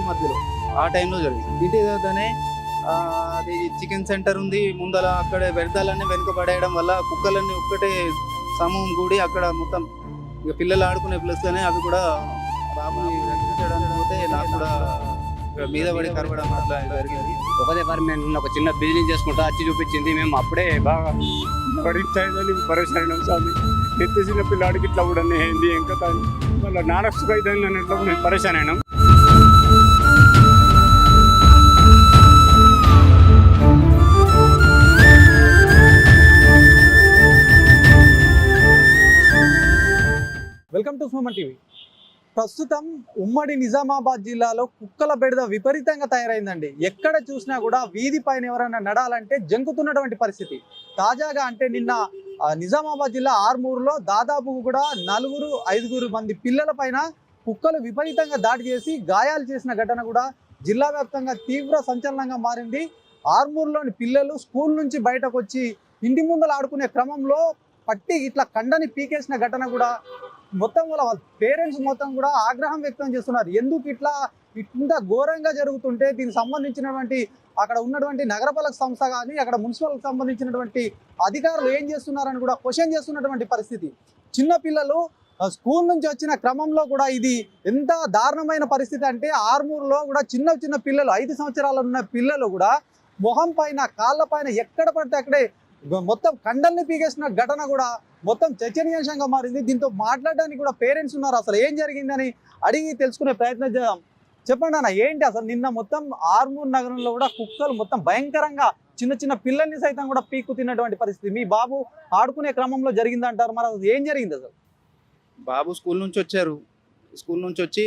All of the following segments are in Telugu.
మధ్యలో ఆ టైంలో జరిగింది. ఇంటి దగ్గరనే అది చికెన్ సెంటర్ ఉంది ముందర. అక్కడ వ్యర్థాలన్నీ వెనుక పడేయడం వల్ల కుక్కలన్నీ ఒక్కటే సమూహం కూడి అక్కడ మొత్తం ఇక పిల్లలు ఆడుకునే ప్లేస్లోనే అవి కూడా బాబుని రక్షించడానికి పోతే నాకు కూడా మీద పడి కరవడం అట్లా జరిగింది. ఒకదే పరి మేము ఒక చిన్న బిజినెస్ చేసుకుంటా వచ్చి చూపించింది. మేము అప్పుడే బాగా పరిశ్రమ స్వామి ఎత్తు చిన్న పిల్లాడికి ఇట్లా కూడా ఏంది ఇంకా వాళ్ళ నానక్స్ అయితే మేము పరిశ్రమ అయినాం. Welcome to Suman TV. ప్రస్తుతం ఉమ్మడి నిజామాబాద్ జిల్లాలో కుక్కల బెడద విపరీతంగా తయారైందండి. ఎక్కడ చూసినా కూడా వీధి పైన ఎవరైనా నడాలంటే జంకుతున్నటువంటి పరిస్థితి. తాజాగా అంటే నిన్న నిజామాబాద్ జిల్లా ఆర్మూరులో దాదాపు కూడా 4-5 మంది పిల్లల పైన కుక్కలు విపరీతంగా దాడి చేసి గాయాలు చేసిన ఘటన కూడా జిల్లా వ్యాప్తంగా తీవ్ర సంచలనంగా మారింది. ఆర్మూరులోని పిల్లలు స్కూల్ నుంచి బయటకు వచ్చి ఇంటి ముందర ఆడుకునే క్రమంలో పట్టి ఇట్లా కండని పీకేసిన ఘటన కూడా మొత్తం వాళ్ళ పేరెంట్స్ మొత్తం కూడా ఆగ్రహం వ్యక్తం చేస్తున్నారు. ఎందుకు ఇట్లా ఇంత ఘోరంగా జరుగుతుంటే దీనికి సంబంధించినటువంటి అక్కడ ఉన్నటువంటి నగరపాలక సంస్థ కానీ అక్కడ మున్సిపల్కి సంబంధించినటువంటి అధికారులు ఏం చేస్తున్నారని కూడా క్వశ్చన్ చేస్తున్నటువంటి పరిస్థితి. చిన్నపిల్లలు స్కూల్ నుంచి వచ్చిన క్రమంలో కూడా ఇది ఎంత దారుణమైన పరిస్థితి అంటే ఆర్మూరులో కూడా చిన్న పిల్లలు 5 సంవత్సరాలు ఉన్న పిల్లలు కూడా మొహం పైన కాళ్ళ పైన ఎక్కడ పడితే అక్కడే మొత్తం కండల్ని పీకేసిన ఘటన కూడా మొత్తం చర్చనీయాంశంగా మారింది. దీంతో మాట్లాడడానికి కూడా పేరెంట్స్ ఉన్నారు. అసలు ఏం జరిగిందని అడిగి తెలుసుకునే ప్రయత్నం చేద్దాం. చెప్పండి అన్న, ఏంటి అసలు నిన్న మొత్తం ఆర్మూర్ నగరంలో కూడా కుక్కలు మొత్తం భయంకరంగా చిన్న పిల్లల్ని సైతం కూడా పీక్కు తిన్నటువంటి పరిస్థితి మీ బాబు ఆడుకునే క్రమంలో జరిగిందంటారు. మరి అసలు ఏం జరిగింది? అసలు బాబు స్కూల్ నుంచి వచ్చారు. స్కూల్ నుంచి వచ్చి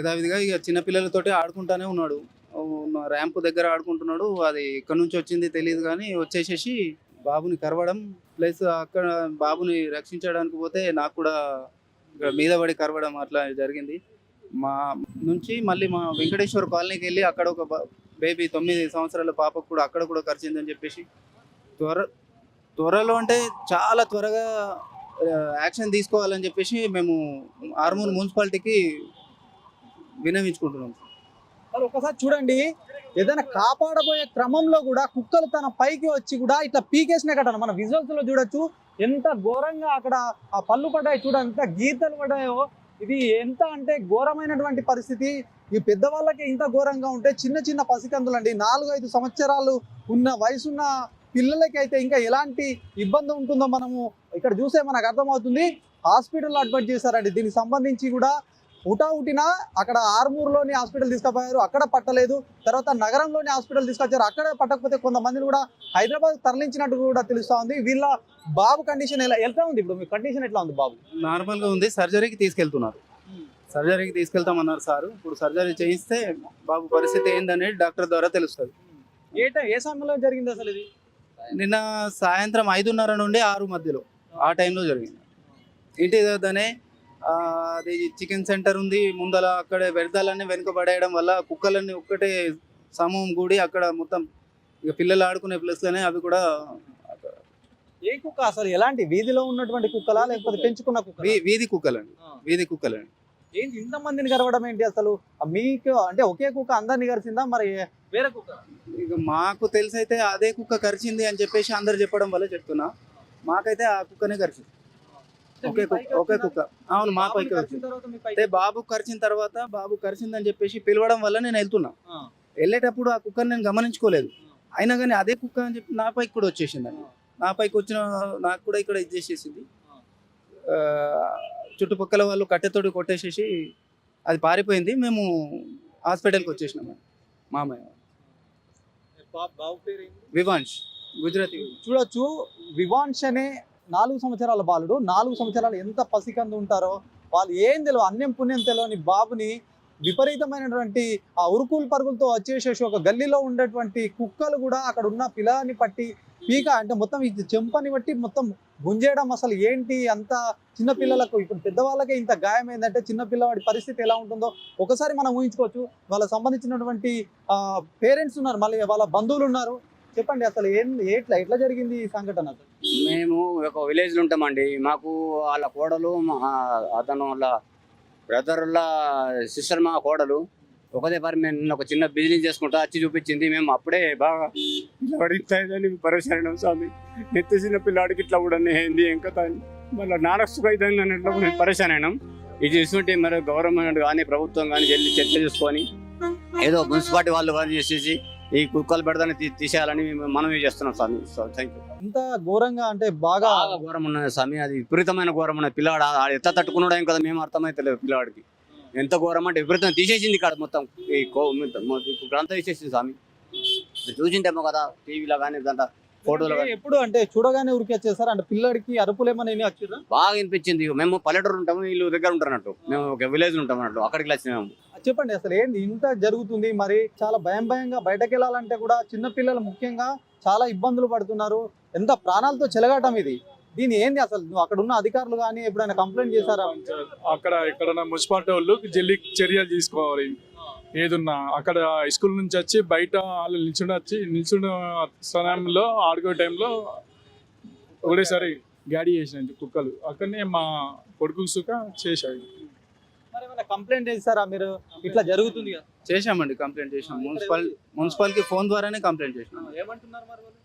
యథావిధిగా ఇక చిన్నపిల్లలతోటి ఆడుకుంటానే ఉన్నాడు. ర్యాంప్ దగ్గర ఆడుకుంటున్నాడు. అది ఎక్కడి నుంచి వచ్చింది తెలియదు కానీ వచ్చేసేసి బాబుని కరవడం ప్లస్ అక్కడ బాబుని రక్షించడానికి పోతే నాకు కూడా మీద పడి కరవడం అట్లా జరిగింది. మా నుంచి మళ్ళీ మా వెంకటేశ్వర కాలనీకి వెళ్ళి అక్కడ ఒక బేబీ 9 సంవత్సరాల పాపకు కూడా అక్కడ కూడా కరిచిందని చెప్పేసి త్వరలో అంటే చాలా త్వరగా యాక్షన్ తీసుకోవాలని చెప్పేసి మేము ఆర్మూర్ మున్సిపాలిటీకి విన్నవించుకుంటున్నాం. మరి ఒకసారి చూడండి, ఏదైనా కాపాడబోయే క్రమంలో కూడా కుక్కలు తన పైకి వచ్చి కూడా ఇట్లా పీకేసిన ఘటన మన విజువల్స్ లో చూడొచ్చు. ఎంత ఘోరంగా అక్కడ ఆ పళ్ళు పడ్డాయి, చూడండి ఎంత గీతలు పడ్డాయో. ఇది ఎంత అంటే ఘోరమైనటువంటి పరిస్థితి. ఈ పెద్దవాళ్ళకి ఇంత ఘోరంగా ఉంటే చిన్న పసికందులు అండి, 4-5 సంవత్సరాలు ఉన్న వయసున్న పిల్లలకి అయితే ఇంకా ఎలాంటి ఇబ్బంది ఉంటుందో మనము ఇక్కడ చూసే మనకు అర్థమవుతుంది. హాస్పిటల్లో అడ్మిట్ చేశారండి. దీనికి సంబంధించి కూడా ఉటావుటిన అక్కడ ఆర్మూర్లోని హాస్పిటల్ తీసుకుపోయారు, అక్కడ పట్టలేదు. తర్వాత నగరంలోని హాస్పిటల్ తీసుకొచ్చారు, అక్కడ పట్టకపోతే కొంతమందిని కూడా హైదరాబాద్ తరలించినట్టు కూడా తెలుస్తా ఉంది. వీళ్ళ బాబు కండిషన్ ఎట్లా ఉంది? ఇప్పుడు మీ కండిషన్ ఎట్లా ఉంది? బాబు నార్మల్గా ఉంది. సర్జరీకి తీసుకెళ్తున్నారు. సర్జరీకి తీసుకెళ్తామన్నారు సార్. ఇప్పుడు సర్జరీ చేయిస్తే బాబు పరిస్థితి ఏందనేది డాక్టర్ ద్వారా తెలుస్తుంది. ఏ సమయంలో జరిగింది అసలు ఇది? నిన్న సాయంత్రం 5:30 నుండి 6 మధ్యలో ఆ టైంలో జరిగింది. ఇంటి దగ్గరనే అది చికెన్ సెంటర్ ఉంది ముందర. అక్కడ వ్యర్థాలన్నీ వెనుక పడేయడం వల్ల కుక్కలన్నీ ఒక్కటే సమూహం కూడి అక్కడ మొత్తం ఇక పిల్లలు ఆడుకునే ప్లేస్లోనే అవి కూడా. ఏ కుక్క అసలు? ఎలాంటి వీధిలో ఉన్నటువంటి కుక్కలా లేకపోతే పెంచుకున్న కుక్క? వీధి కుక్కలండి. వీధి కుక్కలండి. ఏంటి ఇంతమందిని కరవడం ఏంటి అసలు? మీకు అంటే ఒకే కుక్క అందరిని కరిచిందా, మరి వేరే కుక్క? ఇక మాకు తెలిసి అయితే అదే కుక్క కరిచింది అని చెప్పేసి అందరు చెప్పడం వల్ల చెప్తున్నా. మాకైతే ఆ కుక్కనే కరిచింది. ఒకే కుక్క. అవును, మా పైకి వచ్చింది. అంటే బాబు కరిచిన తర్వాత బాబు కరిచిందని చెప్పేసి పిలవడం వల్ల నేను వెళ్తున్నా. వెళ్ళేటప్పుడు ఆ కుక్కని నేను గమనించుకోలేదు. అయినా కానీ అదే కుక్క అని చెప్పి నా పైకి కూడా వచ్చేసింది. నా పైకి వచ్చిన నాకు కూడా ఇక్కడ ఇది చేసేసింది. చుట్టుపక్కల వాళ్ళు కట్టెతోటి కొట్టేసేసి అది పారిపోయింది. మేము హాస్పిటల్కి వచ్చేసినాము. మామయ్య వివాంష్, గుజరాతీ. చూడొచ్చు, వివాంష్ అనే 4 సంవత్సరాల బాలుడు. 4 సంవత్సరాలు ఎంత పసికందు ఉంటారో వాళ్ళు. ఏం తెలియదు, అన్యం పుణ్యం తెలియని బాబుని విపరీతమైనటువంటి ఆ ఉరుకులు పరుగులతో వచ్చేసేసి ఒక గల్లీలో ఉండేటువంటి కుక్కలు కూడా అక్కడ ఉన్న పిల్లని పట్టి పీక అంటే మొత్తం ఇది చెంపని బట్టి మొత్తం గుంజేయడం. అసలు ఏంటి అంత చిన్నపిల్లలకు? ఇప్పుడు పెద్దవాళ్ళకే ఇంత గాయమైందంటే చిన్నపిల్లవాడి పరిస్థితి ఎలా ఉంటుందో ఒకసారి మనం ఊహించుకోవచ్చు. వాళ్ళకి సంబంధించినటువంటి పేరెంట్స్ ఉన్నారు, మళ్ళీ వాళ్ళ బంధువులు ఉన్నారు. చెప్పండి అసలు ఎట్లా జరిగింది ఈ సంఘటన? మేము ఒక విలేజ్లో ఉంటామండి. మాకు వాళ్ళ కోడలు, అతను వాళ్ళ బ్రదర్ వాళ్ళ సిస్టర్, మా కోడలు ఒకదే పరి నేను ఒక చిన్న బిజినెస్ చేసుకుంటా వచ్చి చూపించింది. మేము అప్పుడే బాగా పిల్లవాడు ఇట్లా అయిందని పరిశానం స్వామి. నెత్తి చిన్న పిల్లాడికి ఇట్లా కూడా ఏంది ఇంకా మళ్ళీ నానస్తుగా అవుతుందని ఎట్లా నేను పరిశానం. ఇది చూస్తుంటే మరి గవర్నమెంట్ కానీ ప్రభుత్వం కానీ వెళ్ళి చర్చ చేసుకొని ఏదో మున్సిపాలిటీ వాళ్ళు కానీ చేసేసి ఈ కుక్కలు పెడదాన్ని తీసేయాలని మనం చేస్తున్నాం స్వామి. Thank you. ఇంత ఘోరంగా అంటే బాగా బాగా ఘోరం ఉన్నది స్వామి, అది విపరీతమైన ఘోరం ఉన్నది. పిల్లాడు ఎంత తట్టుకున్నాడో ఏం కదా మేము అర్థమైతే లేదు. పిల్లాడికి ఎంత ఘోరం అంటే విపరీతం తీసేసింది ఇక్కడ మొత్తం గ్రంథం తీసేసింది స్వామి. చూసింటేమో కదా టీవీలో కానీ దాంట్లో ఫోటోలు కానీ. ఎప్పుడు అంటే చూడగానే ఉరికి వచ్చేసారు అంటే పిల్లడికి అరుపులు ఏమైనా వచ్చిర్రా? బాగా వినిపించింది. మేము పల్లెటూరు ఉంటాము, వీళ్ళు దగ్గర ఉంటారు అన్నట్టు, మేము ఒక విలేజ్ ఉంటాం అన్నట్టు, అక్కడికి వచ్చినాము. చెప్పండి అసలు ఏంది ఇంత జరుగుతుంది? మరి చాలా భయంగా బయటకు వెళ్ళాలంటే కూడా చిన్న పిల్లలు ముఖ్యంగా చాలా ఇబ్బందులు పడుతున్నారు. ఎంత ప్రాణాలతో చెలగాటం ఇది. దీని ఏంది అసలు? నువ్వు అక్కడ ఉన్న అధికారులు కానీ ఎప్పుడైనా కంప్లైంట్ చేశారా? అక్కడ ఎక్కడన్నా మున్సిపాలిటీ వాళ్ళు జల్లి చర్యలు తీసుకోవాలి. ఏదున్నా అక్కడ స్కూల్ నుంచి వచ్చి బయట వాళ్ళు నిల్చున్న సమయంలో ఆడుకునే టైంలో ఒకటేసారి గాడి చేసినాయి కుక్కలు. అక్కడనే మా కొడుకు సుఖ చేశాయి. మరి ఏమైనా కంప్లైంట్ చేశారా మీరు? ఇట్లా జరుగుతుంది కదా. చేశామండి, కంప్లైంట్ చేసాం. మున్సిపాలిటీకి ఫోన్ ద్వారానే కంప్లైంట్ చేసినాం. ఏమంటున్నారు మరి వాళ్ళు?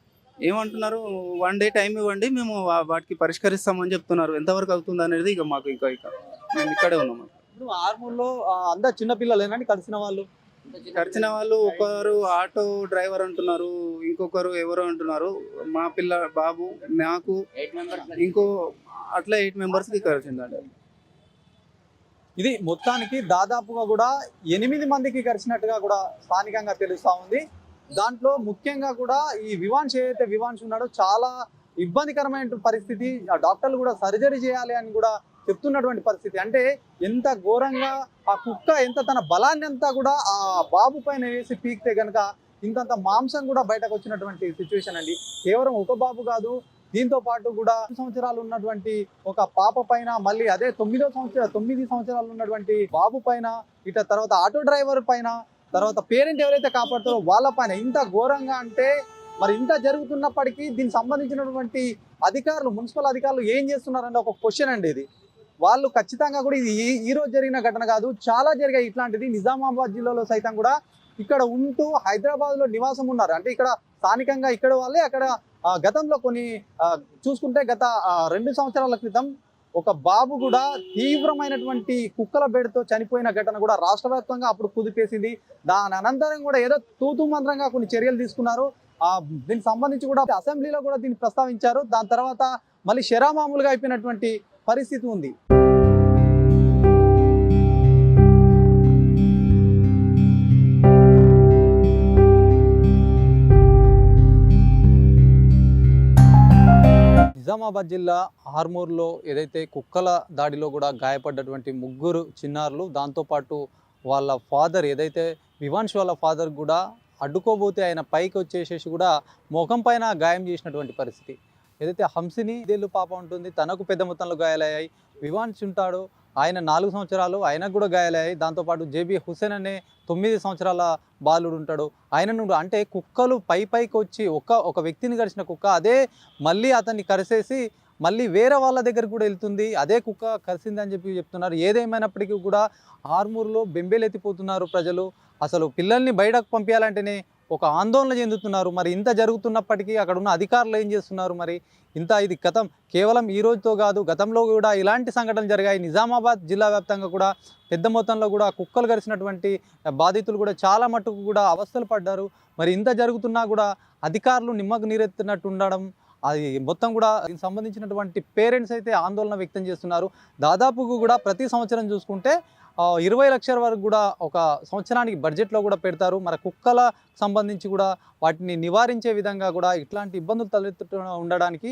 ఏమంటున్నారు, 1 day టైం ఇవ్వండి, మేము వాటికి పరిష్కరిస్తామని చెప్తున్నారు. ఎంతవరకు అవుతుంది అనేది ఇక మాకు ఇక మేము ఇక్కడే ఉన్నాము. ఇప్పుడు ఆర్మూర్లో అందరు చిన్న పిల్లలేనండి కలిసిన వాళ్ళు? ఖర్చిన వాళ్ళు ఒకరు ఆటో డ్రైవర్ అంటున్నారు, ఇంకొకరు ఎవరో అంటున్నారు. మా బాబు, నాకు, ఇంకో అట్లా 8 members కలిసిందండి. ఇది మొత్తానికి దాదాపుగా కూడా 8 మందికి కలిసినట్టుగా కూడా స్థానికంగా తెలుస్తా ఉంది. దాంట్లో ముఖ్యంగా కూడా ఈ ఏదైతే వివాన్స్ ఉన్నాడో చాలా ఇబ్బందికరమైన పరిస్థితి. ఆ డాక్టర్లు కూడా సర్జరీ చేయాలి అని కూడా చెప్తున్నటువంటి పరిస్థితి. అంటే ఎంత ఘోరంగా ఆ కుక్క ఎంత తన బలాన్ని అంతా కూడా ఆ బాబు పైన వేసి పీకితే గనక ఇంతంత మాంసం కూడా బయటకు వచ్చినటువంటి సిచ్యువేషన్ అండి. కేవలం ఒక బాబు కాదు, దీంతో పాటు కూడా 2 సంవత్సరాలు ఉన్నటువంటి ఒక పాప పైన, మళ్ళీ అదే 9 సంవత్సరాలు ఉన్నటువంటి బాబు పైన, ఇట్లా తర్వాత ఆటో డ్రైవర్ పైన, తర్వాత పేరెంట్ ఎవరైతే కాపాడుతారో వాళ్ళ పైన ఇంత ఘోరంగా అంటే మరి ఇంత జరుగుతున్నప్పటికీ దీనికి సంబంధించినటువంటి అధికారులు, మున్సిపల్ అధికారులు ఏం చేస్తున్నారంటే ఒక క్వశ్చన్ అండి ఇది. వాళ్ళు ఖచ్చితంగా కూడా ఇది ఈ రోజు జరిగిన ఘటన కాదు, చాలా జరిగాయి ఇట్లాంటిది. నిజామాబాద్ జిల్లాలో సైతం కూడా ఇక్కడ ఉంటూ హైదరాబాద్లో నివాసం ఉన్నారు. అంటే ఇక్కడ స్థానికంగా ఇక్కడ వాళ్ళే అక్కడ గతంలో కొన్ని చూసుకుంటే గత 2 సంవత్సరాల క్రితం ఒక బాబు కూడా తీవ్రమైనటువంటి కుక్కల బెడతో చనిపోయిన ఘటన కూడా రాష్ట్ర వ్యాప్తంగా అప్పుడు కుదిపేసింది. దాని అనంతరం కూడా ఏదో తూతు మంత్రంగా కొన్ని చర్యలు తీసుకున్నారు. దీనికి సంబంధించి కూడా అసెంబ్లీలో కూడా దీన్ని ప్రస్తావించారు. దాని తర్వాత మళ్ళీ శరామామూలుగా అయిపోయినటువంటి పరిస్థితి ఉంది. నిజామాబాద్ జిల్లా ఆర్మూర్లో ఏదైతే కుక్కల దాడిలో కూడా గాయపడ్డటువంటి 3 చిన్నారులు, దాంతోపాటు వాళ్ళ ఫాదర్ ఏదైతే వివాన్స్ వాళ్ళ ఫాదర్ కూడా అడ్డుకోబోతే ఆయన పైకి వచ్చేసేసి కూడా ముఖం పైన గాయం చేసినటువంటి పరిస్థితి. ఏదైతే హంసిని 5 ఏళ్ళు పాప ఉంటుంది, తనకు పెద్ద మొత్తంలో గాయాలయ్యాయి. వివాన్స్ ఉంటాడు, ఆయన 4 సంవత్సరాలు, ఆయనకు కూడా గాయాలయ్యాయి. దాంతోపాటు జేబీ హుసేన్ అనే 9 సంవత్సరాల బాలుడు ఉంటాడు. ఆయనను అంటే కుక్కలు పైకి వచ్చి ఒక వ్యక్తిని కరిచిన కుక్క అదే మళ్ళీ అతన్ని కరిసేసి మళ్ళీ వేరే వాళ్ళ దగ్గర కూడా వెళ్తుంది. అదే కుక్క కరిసిందని చెప్తున్నారు. ఏదేమైనప్పటికీ కూడా ఆర్మూర్లో బెంబేలెత్తిపోతున్నారు ప్రజలు. అసలు పిల్లల్ని బయటకు పంపించాలంటేనే ఒక ఆందోళన చెందుతున్నారు. మరి ఇంత జరుగుతున్నప్పటికీ అక్కడ ఉన్న అధికారులు ఏం చేస్తున్నారు? మరి ఇది గతం కేవలం ఈ రోజుతో కాదు, గతంలో కూడా ఇలాంటి సంఘటనలు జరిగాయి. నిజామాబాద్ జిల్లా వ్యాప్తంగా కూడా పెద్ద మొత్తంలో కూడా కుక్కలు కరిసినటువంటి బాధితులు కూడా చాలా మట్టుకు కూడా అవస్థలు పడ్డారు. మరి ఇంత జరుగుతున్నా కూడా అధికారులు నిమ్మకు నీరెత్తినట్టు ఉండడం, అది మొత్తం కూడా దీనికి సంబంధించినటువంటి పేరెంట్స్ అయితే ఆందోళన వ్యక్తం చేస్తున్నారు. దాదాపుగా కూడా ప్రతి సంవత్సరం చూసుకుంటే 20 లక్షల వరకు కూడా ఒక సంవత్సరానికి బడ్జెట్లో కూడా పెడతారు. మరి కుక్కల సంబంధించి కూడా వాటిని నివారించే విధంగా కూడా ఇట్లాంటి ఇబ్బందులు తలెత్తుతూ ఉండడానికి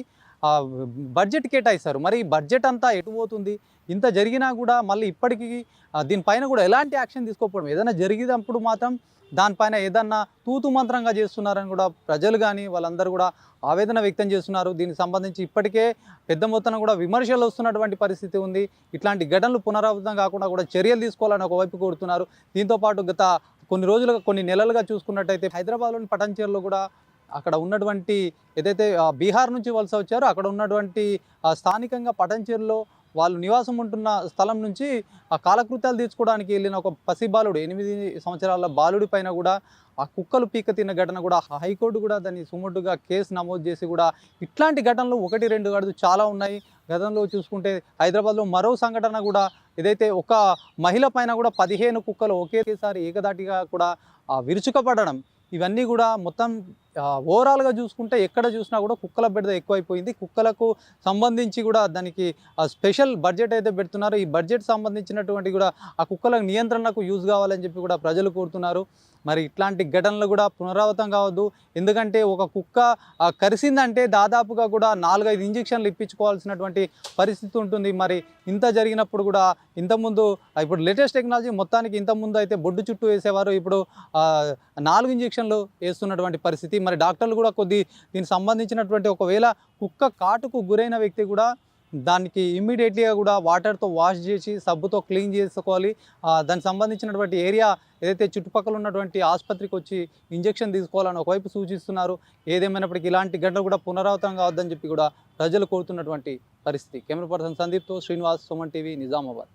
బడ్జెట్ కేటాయిస్తారు. మరి ఈ బడ్జెట్ అంతా ఎటు పోతుంది? ఇంత జరిగినా కూడా మళ్ళీ ఇప్పటికీ దీనిపైన కూడా ఎలాంటి యాక్షన్ తీసుకోకపోవడం, ఏదైనా జరిగినప్పుడు మాత్రం దానిపైన ఏదన్నా తూతు మంత్రంగా చేస్తున్నారని కూడా ప్రజలు కానీ వాళ్ళందరూ కూడా ఆవేదన వ్యక్తం చేస్తున్నారు. దీనికి సంబంధించి ఇప్పటికే పెద్ద మొత్తంలో కూడా విమర్శలు వస్తున్నటువంటి పరిస్థితి ఉంది. ఇట్లాంటి ఘటనలు పునరావృతం కాకుండా కూడా చర్యలు తీసుకోవాలని ఒకవైపు కోరుతున్నారు. దీంతోపాటు గత కొన్ని నెలలుగా చూసుకున్నట్టయితే హైదరాబాద్లోని పటాన్చెరులో కూడా అక్కడ ఉన్నటువంటి ఏదైతే బీహార్ నుంచి వలస వచ్చారో అక్కడ ఉన్నటువంటి స్థానికంగా పటాన్చెరులో వాళ్ళు నివాసం ఉంటున్న స్థలం నుంచి ఆ కాలకృత్యాలు తీర్చుకోవడానికి వెళ్ళిన ఒక పసిబాలుడు 8 సంవత్సరాల బాలుడి పైన కూడా ఆ కుక్కలు పీక తిన్న ఘటన కూడా హైకోర్టు కూడా దాన్ని సుమోటుగా కేసు నమోదు చేసి కూడా ఇట్లాంటి ఘటనలు 1-2 కాదు చాలా ఉన్నాయి. గతంలో చూసుకుంటే హైదరాబాద్లో మరో సంఘటన కూడా ఏదైతే ఒక మహిళ పైన కూడా 15 కుక్కలు ఒకేసారి ఏకదాటిగా కూడా విరుచుకపడడం, ఇవన్నీ కూడా మొత్తం ఓవరాల్గా చూసుకుంటే ఎక్కడ చూసినా కూడా కుక్కల బెడద ఎక్కువైపోయింది. కుక్కలకు సంబంధించి కూడా దానికి స్పెషల్ బడ్జెట్ అయితే పెడుతున్నారు. ఈ బడ్జెట్ సంబంధించినటువంటి కూడా ఆ కుక్కల నియంత్రణకు యూజ్ కావాలని చెప్పి కూడా ప్రజలు కోరుతున్నారు. మరి ఇట్లాంటి ఘటనలు కూడా పునరావృతం కావద్దు. ఎందుకంటే ఒక కుక్క కరిసిందంటే దాదాపుగా కూడా 4-5 ఇంజెక్షన్లు ఇప్పించుకోవాల్సినటువంటి పరిస్థితి ఉంటుంది. మరి ఇంత జరిగినప్పుడు కూడా ఇంతకుముందు ఇప్పుడు లేటెస్ట్ టెక్నాలజీ మొత్తానికి ఇంతకుముందు అయితే బొడ్డు చుట్టూ వేసేవారు, ఇప్పుడు 4 ఇంజెక్షన్లు వేస్తున్నటువంటి పరిస్థితి. మరి డాక్టర్లు కూడా దీనికి సంబంధించినటువంటి ఒకవేళ కుక్క కాటుకు గురైన వ్యక్తి కూడా దానికి ఇమ్మీడియట్లీగా కూడా వాటర్తో వాష్ చేసి సబ్బుతో క్లీన్ చేసుకోవాలి. దానికి సంబంధించినటువంటి ఏరియా ఏదైతే చుట్టుపక్కల ఉన్నటువంటి ఆసుపత్రికి వచ్చి ఇంజెక్షన్ తీసుకోవాలని ఒకవైపు సూచిస్తున్నారు. ఏదేమైనప్పటికీ ఇలాంటి ఘటనలు కూడా పునరావృతం కావద్దని చెప్పి కూడా ప్రజలు కోరుతున్నటువంటి పరిస్థితి. కెమెరా పర్సన్ సందీప్తో శ్రీనివాస్, సుమన్ టీవీ, నిజామాబాద్.